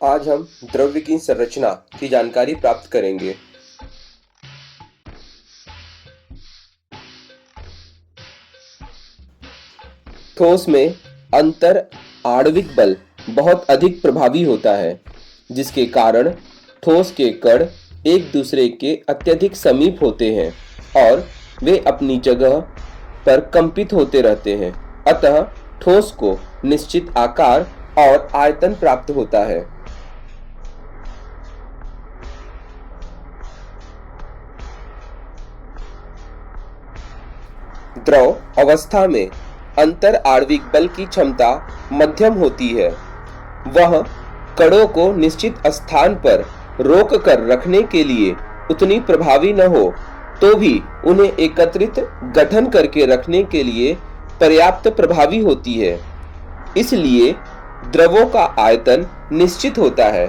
आज हम द्रव्य की संरचना की जानकारी प्राप्त करेंगे। ठोस में अंतर आणविक बल बहुत अधिक प्रभावी होता है, जिसके कारण ठोस के कण एक दूसरे के अत्यधिक समीप होते हैं और वे अपनी जगह पर कंपित होते रहते हैं। अतः ठोस को निश्चित आकार और आयतन प्राप्त होता है। द्रव अवस्था में अंतर आणविक बल की क्षमता मध्यम होती है। वह कणों को निश्चित स्थान पर रोक कर रखने के लिए उतनी प्रभावी न हो, तो भी उन्हें एकत्रित गठन करके रखने के लिए पर्याप्त प्रभावी होती है। इसलिए द्रवों का आयतन निश्चित होता है,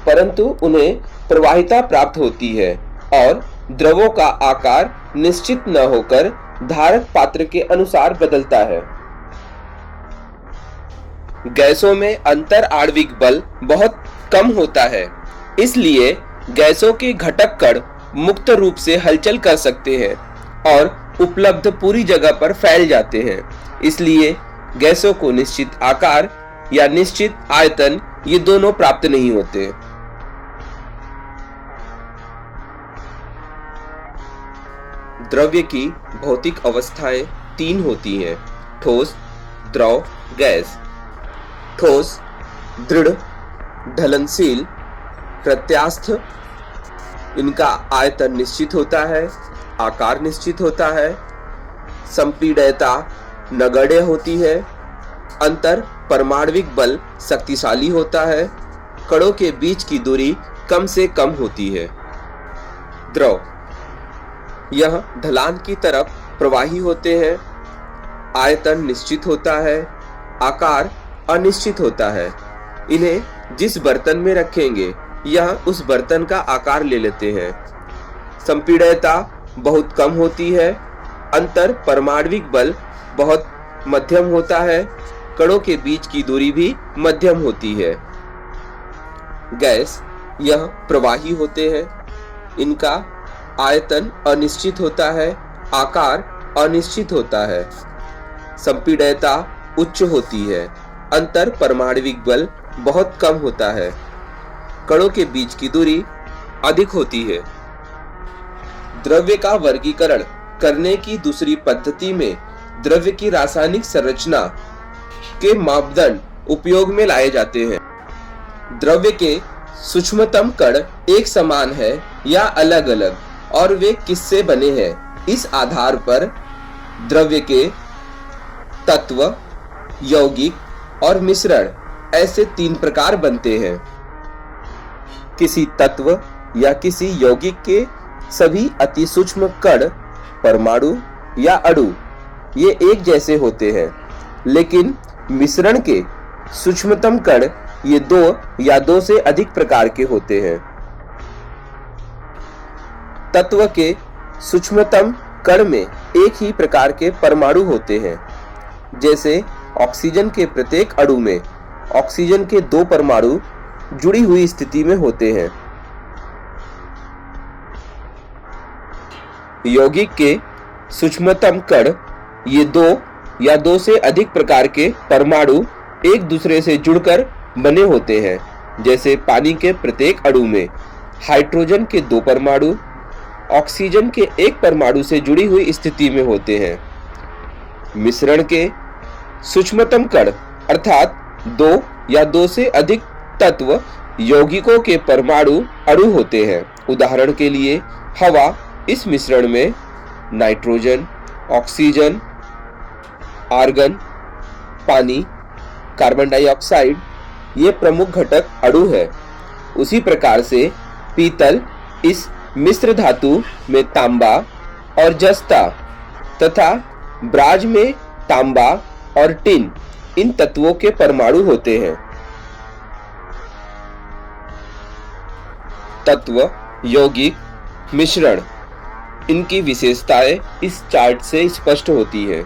परंतु उन्हें प्रवाहिता प्राप्त होती है और द्रवों का आकार निश्चित न होकर धारक पात्र के अनुसार बदलता है। गैसों में अंतर आणविक बल बहुत कम होता है, इसलिए गैसों के घटक कण मुक्त रूप से हलचल कर सकते हैं और उपलब्ध पूरी जगह पर फैल जाते हैं। इसलिए गैसों को निश्चित आकार या निश्चित आयतन ये दोनों प्राप्त नहीं होते। द्रव्य की भौतिक अवस्थाएं तीन होती हैं: ठोस, द्रव, गैस। ठोस दृढ़, ढलनशील, प्रत्यास्थ। इनका आयतन निश्चित होता है, आकार निश्चित होता है, संपीड्यता नगण्य होती है, अंतर परमाण्विक बल शक्तिशाली होता है, कणों के बीच की दूरी कम से कम होती है। द्रव यह ढलान की तरफ प्रवाही होते हैं, आयतन निश्चित होता है, आकार अनिश्चित होता है। इन्हें जिस बर्तन में रखेंगे यह उस बर्तन का आकार ले लेते हैं। संपीड्यता बहुत कम होती है, अंतर परमाण्विक बल बहुत मध्यम होता है, कणों के बीच की दूरी भी मध्यम होती है। गैस यह प्रवाही होते हैं, इनका आयतन अनिश्चित होता है, आकार अनिश्चित होता है, संपीड्यता उच्च होती है, अंतर परमाण्विक बल बहुत कम होता है, कणों के बीच की दूरी अधिक होती है। द्रव्य का वर्गीकरण करने की दूसरी पद्धति में द्रव्य की रासायनिक संरचना के मापदंड उपयोग में लाए जाते हैं। द्रव्य के सूक्ष्मतम कण एक समान है या अलग अलग और वे किससे बने हैं, इस आधार पर द्रव्य के तत्व, यौगिक और मिश्रण ऐसे तीन प्रकार बनते हैं। किसी तत्व या किसी यौगिक के सभी अति सूक्ष्म कण, परमाणु या अणु ये एक जैसे होते हैं, लेकिन मिश्रण के सूक्ष्मतम कण ये दो या दो से अधिक प्रकार के होते हैं। तत्व के सूक्ष्मतम कण में एक ही प्रकार के परमाणु होते हैं। जैसे ऑक्सीजन के प्रत्येक अणु में ऑक्सीजन के दो परमाणु जुड़ी हुई स्थिति में होते हैं। यौगिक के सूक्ष्मतम कण ये दो या दो से अधिक प्रकार के परमाणु एक दूसरे से जुड़कर बने होते हैं। जैसे पानी के प्रत्येक अणु में हाइड्रोजन के दो परमाणु ऑक्सीजन के एक परमाणु से जुड़ी हुई स्थिति में होते हैं। मिश्रण के सूक्ष्मतम कण अर्थात दो या दो से अधिक तत्व यौगिकों के परमाणु अणु होते हैं। उदाहरण के लिए हवा, इस मिश्रण में नाइट्रोजन, ऑक्सीजन, आर्गन, पानी, कार्बन डाइऑक्साइड ये प्रमुख घटक अणु है। उसी प्रकार से पीतल, इस मिश्र धातु में तांबा और जस्ता तथा ब्राज में तांबा और टिन इन तत्वों के परमाणु होते हैं। तत्व, यौगिक, मिश्रण इनकी विशेषताएं इस चार्ट से स्पष्ट होती हैं।